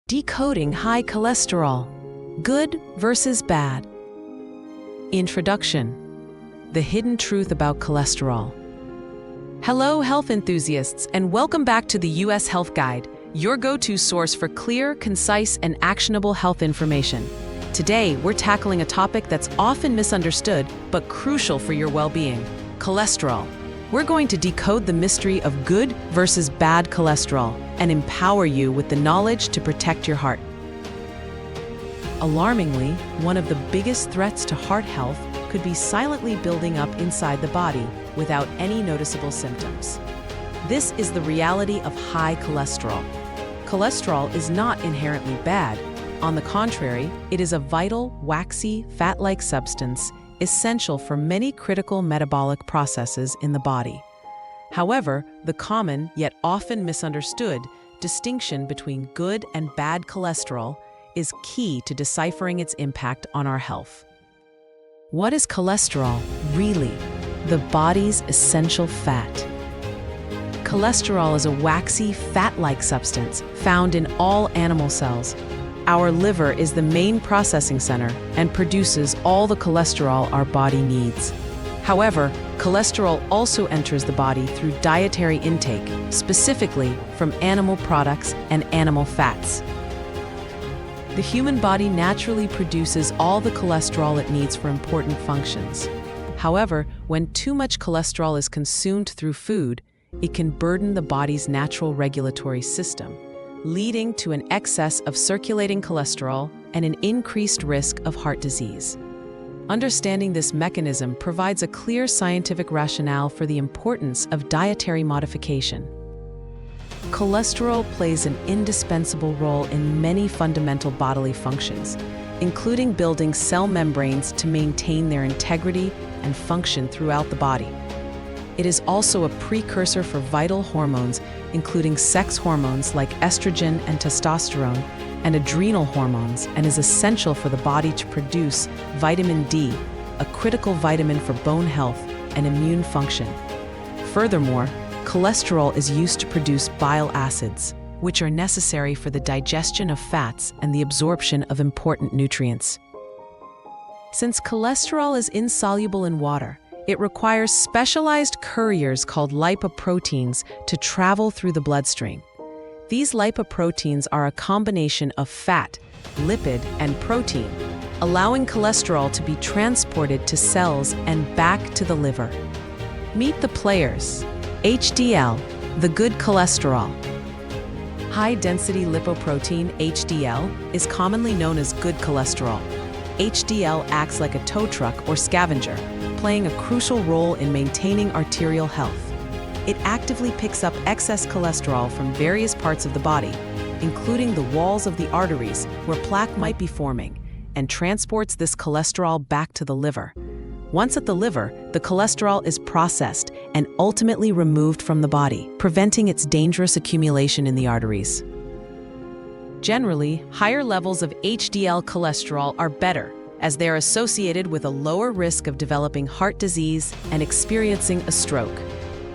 Decoding high cholesterol. Good versus bad. Introduction. The hidden truth about cholesterol. Hello, health enthusiasts, and welcome back to the US Health Guide, your go-to source for clear, concise, and actionable health information. Today, we're tackling a topic that's often misunderstood but crucial for your well-being: cholesterol. We're going to decode the mystery of good versus bad cholesterol and empower you with the knowledge to protect your heart. Alarmingly, one of the biggest threats to heart health could be silently building up inside the body without any noticeable symptoms. This is the reality of high cholesterol. Cholesterol is not inherently bad. On the contrary, it is a vital, waxy, fat-like substance essential for many critical metabolic processes in the body. However, the common, yet often misunderstood, distinction between good and bad cholesterol is key to deciphering its impact on our health. What is cholesterol, really? The body's essential fat. Cholesterol is a waxy, fat-like substance found in all animal cells. Our liver is the main processing center and produces all the cholesterol our body needs. However, cholesterol also enters the body through dietary intake, specifically from animal products and animal fats. The human body naturally produces all the cholesterol it needs for important functions. However, when too much cholesterol is consumed through food, it can burden the body's natural regulatory system, leading to an excess of circulating cholesterol and an increased risk of heart disease. Understanding this mechanism provides a clear scientific rationale for the importance of dietary modification. Cholesterol plays an indispensable role in many fundamental bodily functions, including building cell membranes to maintain their integrity and function throughout the body. It is also a precursor for vital hormones, including sex hormones like estrogen and testosterone, and adrenal hormones, and is essential for the body to produce vitamin D, a critical vitamin for bone health and immune function. Furthermore, cholesterol is used to produce bile acids, which are necessary for the digestion of fats and the absorption of important nutrients. Since cholesterol is insoluble in water, it requires specialized couriers called lipoproteins to travel through the bloodstream. These lipoproteins are a combination of fat, lipid, and protein, allowing cholesterol to be transported to cells and back to the liver. Meet the players. HDL, the good cholesterol. High-density lipoprotein, HDL, is commonly known as good cholesterol. HDL acts like a tow truck or scavenger, playing a crucial role in maintaining arterial health. It actively picks up excess cholesterol from various parts of the body, including the walls of the arteries where plaque might be forming, and transports this cholesterol back to the liver. Once at the liver, the cholesterol is processed and ultimately removed from the body, preventing its dangerous accumulation in the arteries. Generally, higher levels of HDL cholesterol are better, as they're associated with a lower risk of developing heart disease and experiencing a stroke.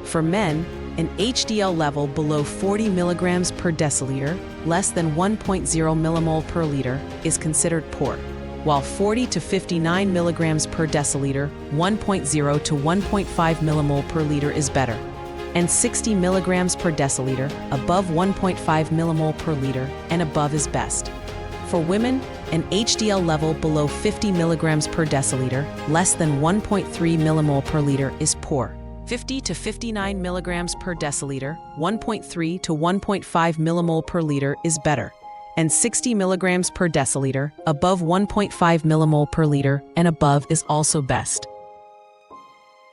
For men, an HDL level below 40 milligrams per deciliter, less than 1.0 millimole per liter, is considered poor, while 40 to 59 milligrams per deciliter, 1.0 to 1.5 millimole per liter is better, and 60 milligrams per deciliter, above 1.5 millimole per liter, and above is best. For women, an HDL level below 50 milligrams per deciliter, less than 1.3 millimole per liter, is poor. 50 to 59 milligrams per deciliter, 1.3 to 1.5 millimole per liter is better, and 60 milligrams per deciliter, above 1.5 millimole per liter, and above is also best.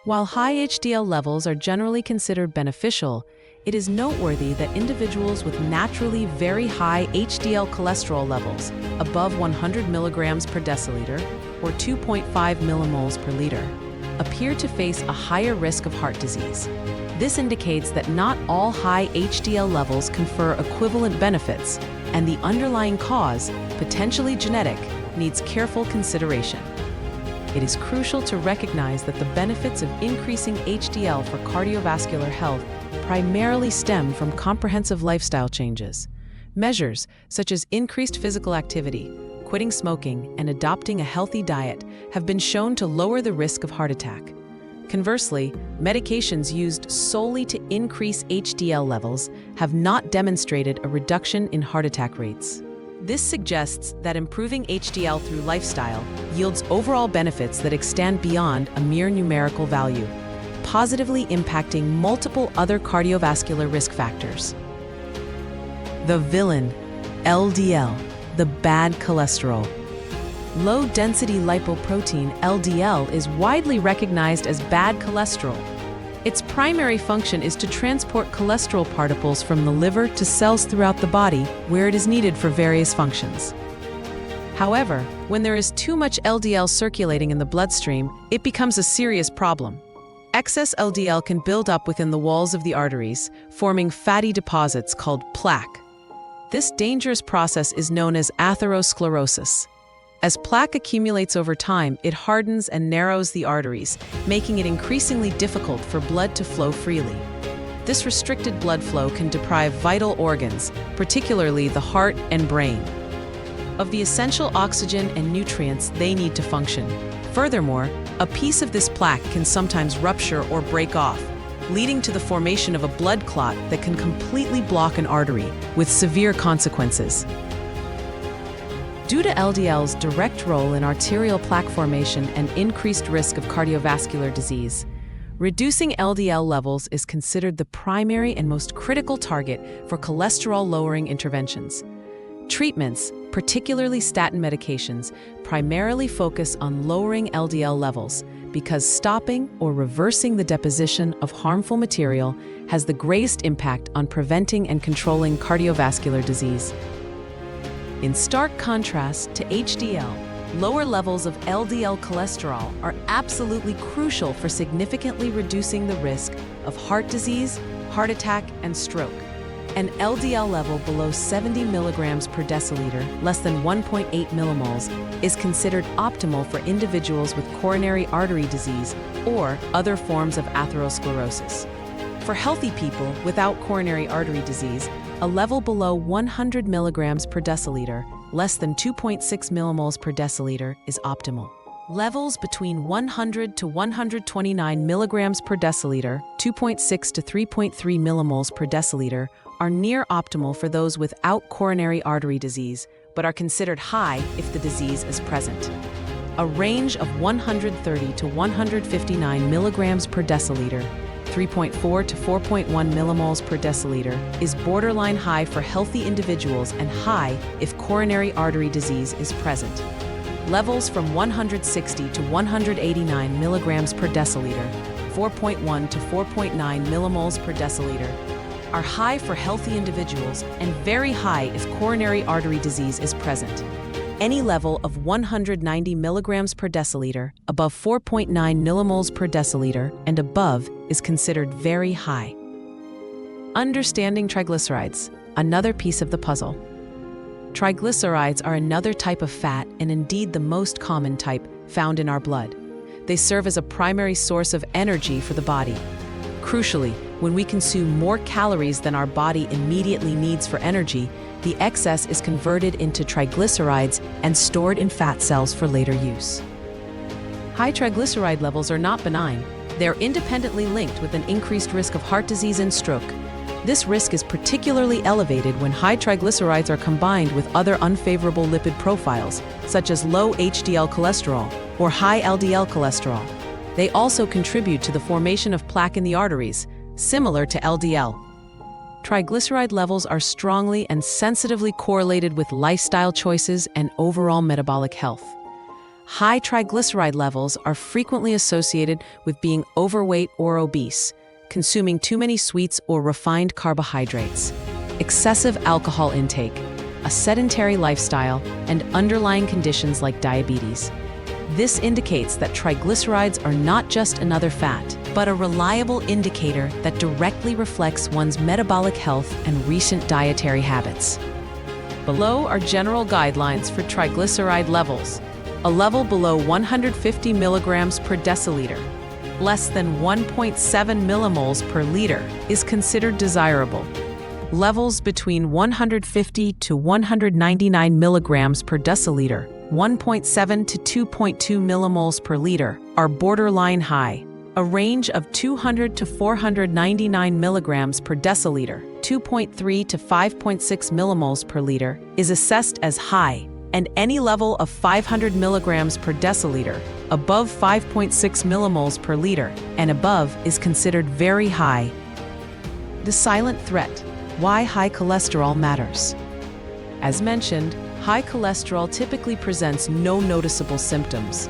While high HDL levels are generally considered beneficial, it is noteworthy that individuals with naturally very high HDL cholesterol levels, above 100 milligrams per deciliter, or 2.5 millimoles per liter, appear to face a higher risk of heart disease. This indicates that not all high HDL levels confer equivalent benefits, and the underlying cause, potentially genetic, needs careful consideration. It is crucial to recognize that the benefits of increasing HDL for cardiovascular health primarily stem from comprehensive lifestyle changes. Measures such as increased physical activity, quitting smoking, and adopting a healthy diet have been shown to lower the risk of heart attack. Conversely, medications used solely to increase HDL levels have not demonstrated a reduction in heart attack rates. This suggests that improving HDL through lifestyle yields overall benefits that extend beyond a mere numerical value, positively impacting multiple other cardiovascular risk factors. The villain, LDL, the bad cholesterol. Low-density lipoprotein, LDL, is widely recognized as bad cholesterol. Its primary function is to transport cholesterol particles from the liver to cells throughout the body, where it is needed for various functions. However, when there is too much LDL circulating in the bloodstream, it becomes a serious problem. Excess LDL can build up within the walls of the arteries, forming fatty deposits called plaque. This dangerous process is known as atherosclerosis. As plaque accumulates over time, it hardens and narrows the arteries, making it increasingly difficult for blood to flow freely. This restricted blood flow can deprive vital organs, particularly the heart and brain, of the essential oxygen and nutrients they need to function. Furthermore, a piece of this plaque can sometimes rupture or break off, leading to the formation of a blood clot that can completely block an artery, with severe consequences. Due to LDL's direct role in arterial plaque formation and increased risk of cardiovascular disease, reducing LDL levels is considered the primary and most critical target for cholesterol-lowering interventions. Treatments, particularly statin medications, primarily focus on lowering LDL levels because stopping or reversing the deposition of harmful material has the greatest impact on preventing and controlling cardiovascular disease. In stark contrast to HDL, lower levels of LDL cholesterol are absolutely crucial for significantly reducing the risk of heart disease, heart attack, and stroke. An LDL level below 70 milligrams per deciliter, less than 1.8 millimoles, is considered optimal for individuals with coronary artery disease or other forms of atherosclerosis. For healthy people without coronary artery disease, a level below 100 milligrams per deciliter, less than 2.6 millimoles per deciliter, is optimal. Levels between 100 to 129 milligrams per deciliter, 2.6 to 3.3 millimoles per deciliter, are near optimal for those without coronary artery disease, but are considered high if the disease is present. A range of 130 to 159 milligrams per deciliter, 3.4 to 4.1 millimoles per deciliter, is borderline high for healthy individuals and high if coronary artery disease is present. Levels from 160 to 189 milligrams per deciliter, 4.1 to 4.9 millimoles per deciliter, are high for healthy individuals and very high if coronary artery disease is present. Any level of 190 milligrams per deciliter, above 4.9 millimoles per deciliter, and above is considered very high. Understanding triglycerides, another piece of the puzzle. Triglycerides are another type of fat and indeed the most common type found in our blood. They serve as a primary source of energy for the body. Crucially, when we consume more calories than our body immediately needs for energy, the excess is converted into triglycerides and stored in fat cells for later use. High triglyceride levels are not benign. They are independently linked with an increased risk of heart disease and stroke. This risk is particularly elevated when high triglycerides are combined with other unfavorable lipid profiles, such as low HDL cholesterol or high LDL cholesterol. They also contribute to the formation of plaque in the arteries, similar to LDL. Triglyceride levels are strongly and sensitively correlated with lifestyle choices and overall metabolic health. High triglyceride levels are frequently associated with being overweight or obese, consuming too many sweets or refined carbohydrates, excessive alcohol intake, a sedentary lifestyle, and underlying conditions like diabetes. This indicates that triglycerides are not just another fat, but a reliable indicator that directly reflects one's metabolic health and recent dietary habits. Below are general guidelines for triglyceride levels. A level below 150 milligrams per deciliter, less than 1.7 millimoles per liter, is considered desirable. Levels between 150 to 199 milligrams per deciliter, 1.7 to 2.2 millimoles per liter, are borderline high. A range of 200 to 499 milligrams per deciliter, 2.3 to 5.6 millimoles per liter, is assessed as high, and any level of 500 milligrams per deciliter, above 5.6 millimoles per liter, and above is considered very high. The silent threat: why high cholesterol matters. As mentioned, high cholesterol typically presents no noticeable symptoms.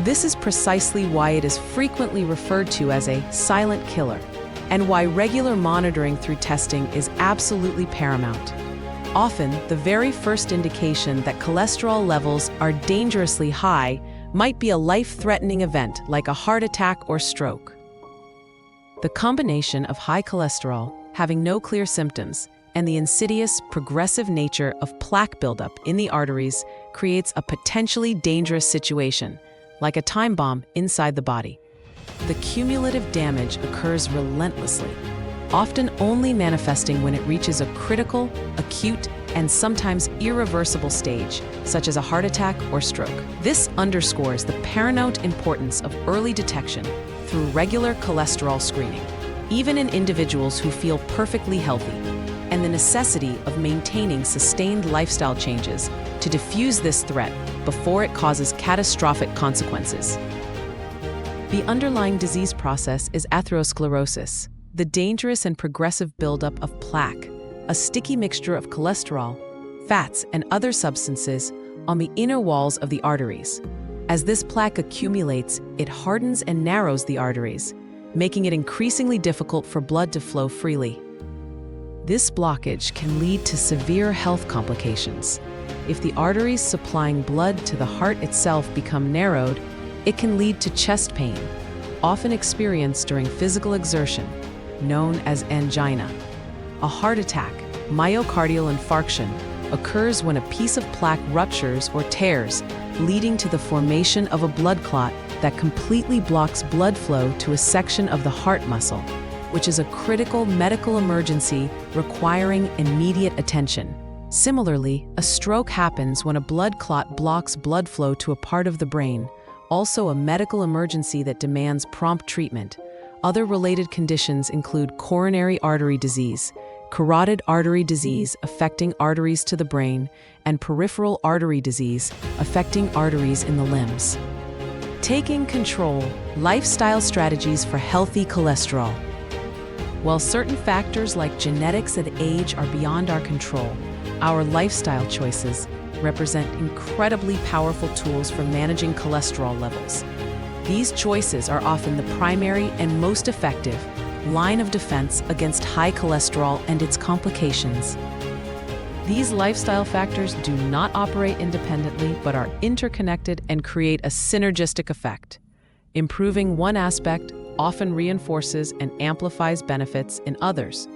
This is precisely why it is frequently referred to as a silent killer, and why regular monitoring through testing is absolutely paramount. Often, the very first indication that cholesterol levels are dangerously high might be a life-threatening event like a heart attack or stroke. The combination of high cholesterol, having no clear symptoms, and the insidious, progressive nature of plaque buildup in the arteries creates a potentially dangerous situation, like a time bomb inside the body. The cumulative damage occurs relentlessly, often only manifesting when it reaches a critical, acute, and sometimes irreversible stage, such as a heart attack or stroke. This underscores the paramount importance of early detection through regular cholesterol screening, even in individuals who feel perfectly healthy, and the necessity of maintaining sustained lifestyle changes to diffuse this threat before it causes catastrophic consequences. The underlying disease process is atherosclerosis, the dangerous and progressive buildup of plaque, a sticky mixture of cholesterol, fats, and other substances on the inner walls of the arteries. As this plaque accumulates, it hardens and narrows the arteries, making it increasingly difficult for blood to flow freely. This blockage can lead to severe health complications. If the arteries supplying blood to the heart itself become narrowed, it can lead to chest pain, often experienced during physical exertion, known as angina. A heart attack, myocardial infarction, occurs when a piece of plaque ruptures or tears, leading to the formation of a blood clot that completely blocks blood flow to a section of the heart muscle, which is a critical medical emergency requiring immediate attention. Similarly, a stroke happens when a blood clot blocks blood flow to a part of the brain, also a medical emergency that demands prompt treatment. Other related conditions include coronary artery disease, carotid artery disease affecting arteries to the brain, and peripheral artery disease affecting arteries in the limbs. Taking control: lifestyle strategies for healthy cholesterol. While certain factors like genetics and age are beyond our control, our lifestyle choices represent incredibly powerful tools for managing cholesterol levels. These choices are often the primary and most effective line of defense against high cholesterol and its complications. These lifestyle factors do not operate independently but are interconnected and create a synergistic effect. Improving one aspect often reinforces and amplifies benefits in others,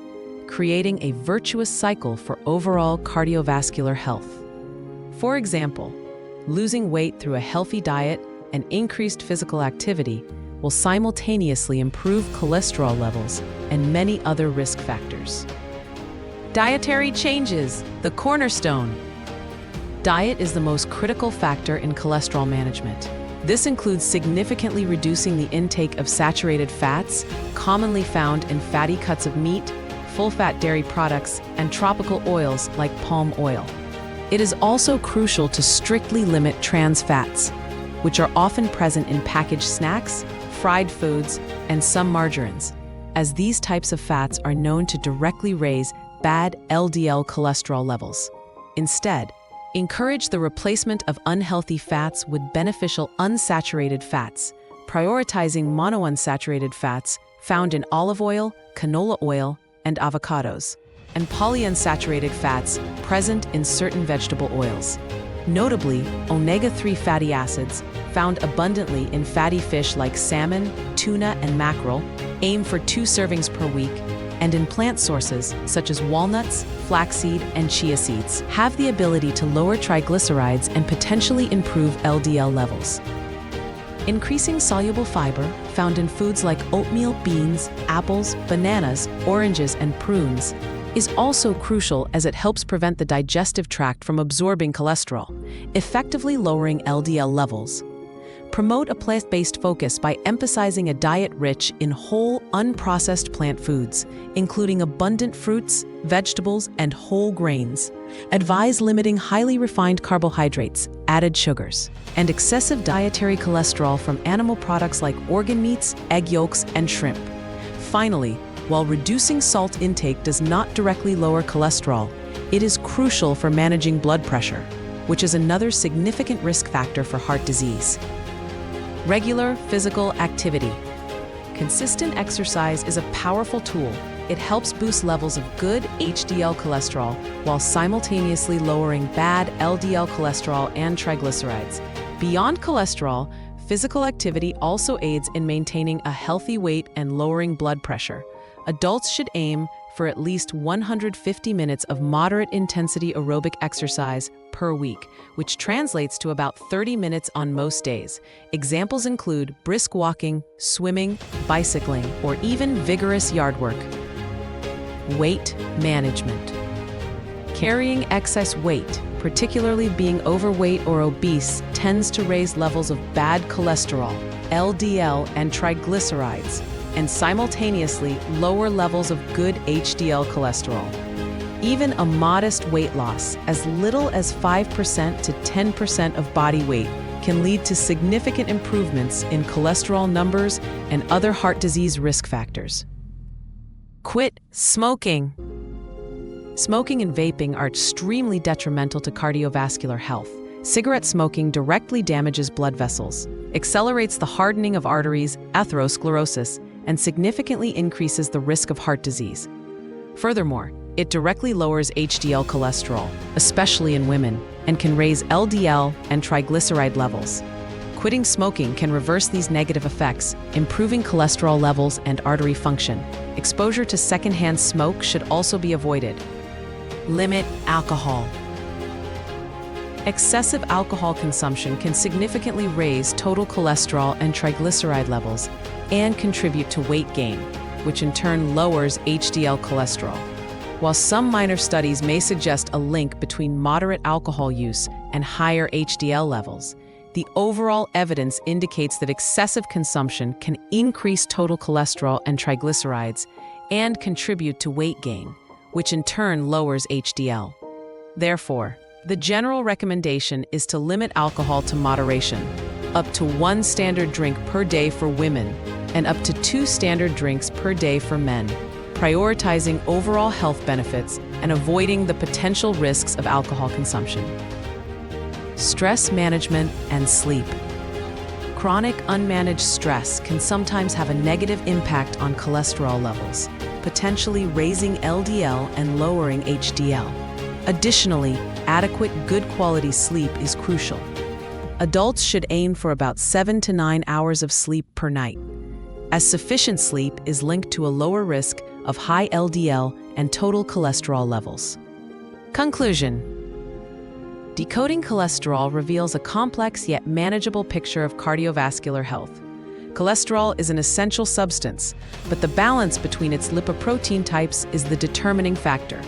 creating a virtuous cycle for overall cardiovascular health. For example, losing weight through a healthy diet and increased physical activity will simultaneously improve cholesterol levels and many other risk factors. Dietary changes, the cornerstone. Diet is the most critical factor in cholesterol management. This includes significantly reducing the intake of saturated fats, commonly found in fatty cuts of meat, full-fat dairy products, and tropical oils like palm oil. It is also crucial to strictly limit trans fats, which are often present in packaged snacks, fried foods, and some margarines, as these types of fats are known to directly raise bad LDL cholesterol levels. Instead, encourage the replacement of unhealthy fats with beneficial unsaturated fats, prioritizing monounsaturated fats found in olive oil, canola oil, and avocados, and polyunsaturated fats present in certain vegetable oils. Notably, omega-3 fatty acids, found abundantly in fatty fish like salmon, tuna, and mackerel, aim for 2 servings per week, and in plant sources such as walnuts, flaxseed, and chia seeds, have the ability to lower triglycerides and potentially improve LDL levels. Increasing soluble fiber, found in foods like oatmeal, beans, apples, bananas, oranges, and prunes, is also crucial as it helps prevent the digestive tract from absorbing cholesterol, effectively lowering LDL levels. Promote a plant-based focus by emphasizing a diet rich in whole, unprocessed plant foods, including abundant fruits, vegetables, and whole grains. Advise limiting highly refined carbohydrates, added sugars, and excessive dietary cholesterol from animal products like organ meats, egg yolks, and shrimp. Finally, while reducing salt intake does not directly lower cholesterol, it is crucial for managing blood pressure, which is another significant risk factor for heart disease. Regular physical activity. Consistent exercise is a powerful tool. It helps boost levels of good HDL cholesterol while simultaneously lowering bad LDL cholesterol and triglycerides. Beyond cholesterol, physical activity also aids in maintaining a healthy weight and lowering blood pressure. Adults should aim for at least 150 minutes of moderate-intensity aerobic exercise per week, which translates to about 30 minutes on most days. Examples include brisk walking, swimming, bicycling, or even vigorous yard work. Weight management. Carrying excess weight, particularly being overweight or obese, tends to raise levels of bad cholesterol, LDL, and triglycerides, and simultaneously lower levels of good HDL cholesterol. Even a modest weight loss, as little as 5% to 10% of body weight, can lead to significant improvements in cholesterol numbers and other heart disease risk factors. Quit smoking. Smoking and vaping are extremely detrimental to cardiovascular health. Cigarette smoking directly damages blood vessels, accelerates the hardening of arteries, atherosclerosis, and significantly increases the risk of heart disease. Furthermore, it directly lowers HDL cholesterol, especially in women, and can raise LDL and triglyceride levels. Quitting smoking can reverse these negative effects, improving cholesterol levels and artery function. Exposure to secondhand smoke should also be avoided. Limit alcohol. Excessive alcohol consumption can significantly raise total cholesterol and triglyceride levels and contribute to weight gain, which in turn lowers HDL cholesterol. While some minor studies may suggest a link between moderate alcohol use and higher HDL levels, the overall evidence indicates that excessive consumption can increase total cholesterol and triglycerides and contribute to weight gain, which in turn lowers HDL. Therefore, the general recommendation is to limit alcohol to moderation, up to 1 standard drink per day for women and up to 2 standard drinks per day for men, prioritizing overall health benefits and avoiding the potential risks of alcohol consumption. Stress management and sleep. Chronic unmanaged stress can sometimes have a negative impact on cholesterol levels, potentially raising LDL and lowering HDL. Additionally, adequate good quality sleep is crucial. Adults should aim for about 7 to 9 hours of sleep per night, as sufficient sleep is linked to a lower risk of high LDL and total cholesterol levels. Conclusion. Decoding cholesterol reveals a complex yet manageable picture of cardiovascular health. Cholesterol is an essential substance, but the balance between its lipoprotein types is the determining factor.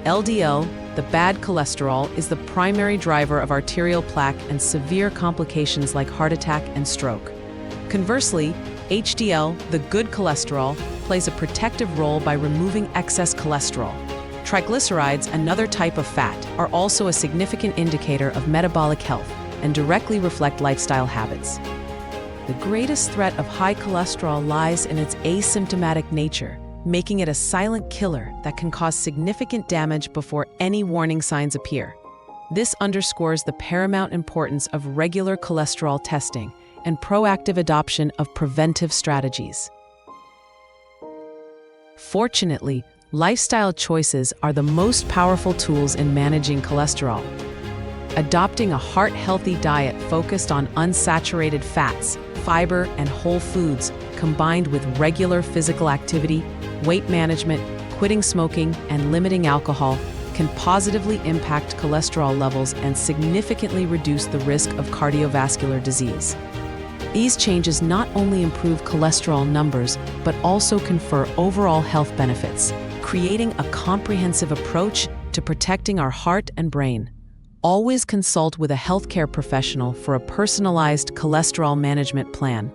LDL, the bad cholesterol, is the primary driver of arterial plaque and severe complications like heart attack and stroke. Conversely, HDL, the good cholesterol, plays a protective role by removing excess cholesterol. Triglycerides, another type of fat, are also a significant indicator of metabolic health and directly reflect lifestyle habits. The greatest threat of high cholesterol lies in its asymptomatic nature, making it a silent killer that can cause significant damage before any warning signs appear. This underscores the paramount importance of regular cholesterol testing and proactive adoption of preventive strategies. Fortunately, lifestyle choices are the most powerful tools in managing cholesterol. Adopting a heart-healthy diet focused on unsaturated fats, fiber, and whole foods, combined with regular physical activity, weight management, quitting smoking, and limiting alcohol, can positively impact cholesterol levels and significantly reduce the risk of cardiovascular disease. These changes not only improve cholesterol numbers, but also confer overall health benefits, creating a comprehensive approach to protecting our heart and brain. Always consult with a healthcare professional for a personalized cholesterol management plan.